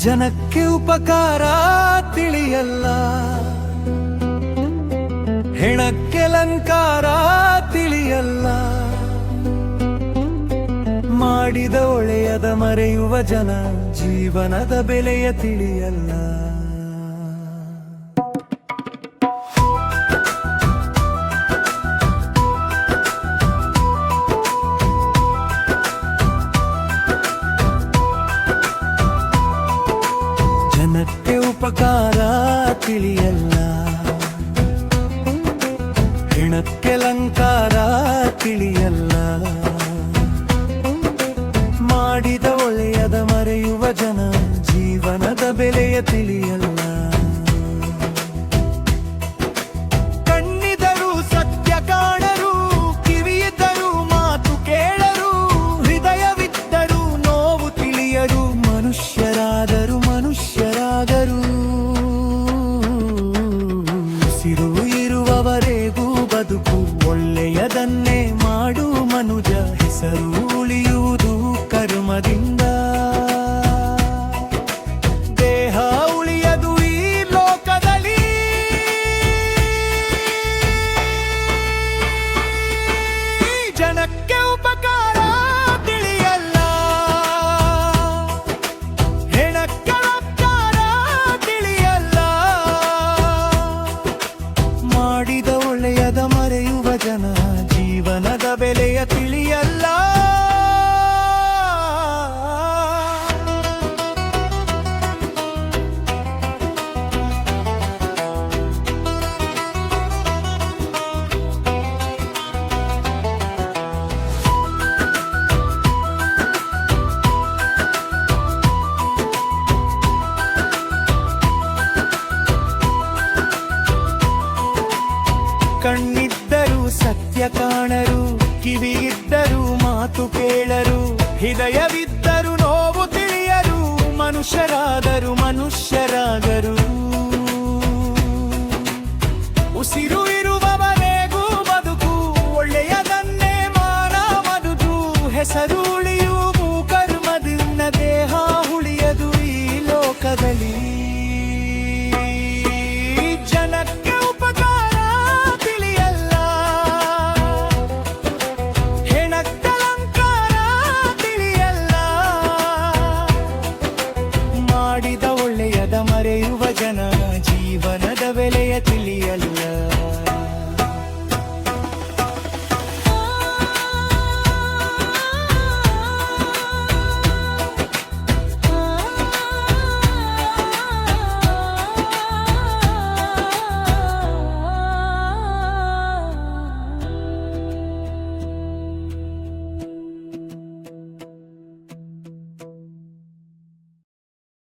ಜನಕ್ಕೆ ಉಪಕಾರ ತಿಳಿಯಲ್ಲ, ಹೆಣಕ್ಕೆ ಅಲಂಕಾರ ತಿಳಿಯಲ್ಲ. ಮಾಡಿದ ಒಳ್ಳೆಯದ ಮರೆಯುವ ಜನ ಜೀವನದ ಬೆಲೆಯ ತಿಳಿಯಲ್ಲ. ಜನಕ್ಕೆ ಉಪಕಾರ ತಿಳಿಯಲ್ಲ, ಹೆಣಕ್ಕೆ ಅಲಂಕಾರ ತಿಳಿಯಲ್ಲ. ಮಾಡಿದ ಒಳ್ಳೆಯದ ಮರೆಯುವ ಜನ ಜೀವನದ ಬೆಲೆಯ ತಿಳಿಯಲ್ಲ. ಕಣ್ಣಿದ್ದರೂ ಸತ್ಯ ಕಾಣರು, ಕಿವಿಯಿದ್ದರೂ ಮಾತು ಕೇಳರು, ಹೃದಯವಿದ್ದರೂ ನೋವು ತಿಳಿಯರು. ಮನುಷ್ಯರಾದರು ಮನುಷ್ಯರಾಗರು, ಉಸಿರು ಇರುವವರೆಗೂ ಬದುಕು ಒಳ್ಳೆಯದನ್ನೇ ಮಾಡು ಮನುಜ. ಹೆಸರು ಉಳಿಯುವುದು ಕರ್ಮದಿಂದ, ದೇಹ ಉಳಿಯದು ಈ ಲೋಕದಲ್ಲಿ. ಜನಕ್ಕೆ ಉಪಕಾರ ತಿಳಿಯಲ್ಲ, ಹೆಣಕ್ಕೆ ಅಲಂಕಾರ ತಿಳಿಯಲ್ಲ. ಮಾಡಿದ ಒಳ್ಳೆಯದ ಮರೆಯುವ ಜನ ಜೀವನದ ಬೆಲೆಯ ತಿಳಿಯಲ್ಲ. ಕಣ್ಣಿದ್ದರೂ ಸತ್ಯ ಕಾಣರು, ಕಿವಿಯಿದ್ದರೂ ಮಾತು ಕೇಳರು, ಹೃದಯವಿದ್ದರೂ ನೋವು ತಿಳಿಯರು. ಮನುಷ್ಯರಾದರು ಮನುಷ್ಯರಾಗರು, ಉಸಿರು ಇರುವವರೆಗೂ ಬದುಕು ಒಳ್ಳೆಯದನ್ನೇ ಮಾನ ಮದುದು. ಹೆಸರು ಉಳಿಯುವುದು ಕರ್ಮದಿಂದ, ದೇಹ ಉಳಿಯದು ಈ ಲೋಕದಲ್ಲಿ. ಜನಕ್ಕೆ ಉಪಕಾರ ತಿಳಿಯಲ್ಲ, ಹೆಣಕ್ಕೆ ಅಲಂಕಾರ ತಿಳಿಯಲ್ಲ. ಮಾಡಿದ ಒಳ್ಳೆಯದ ಮರೆಯುವ ಜನ ಜೀವನದ ಬೆಲೆಯ ತಿಳಿಯಲ್ಲ.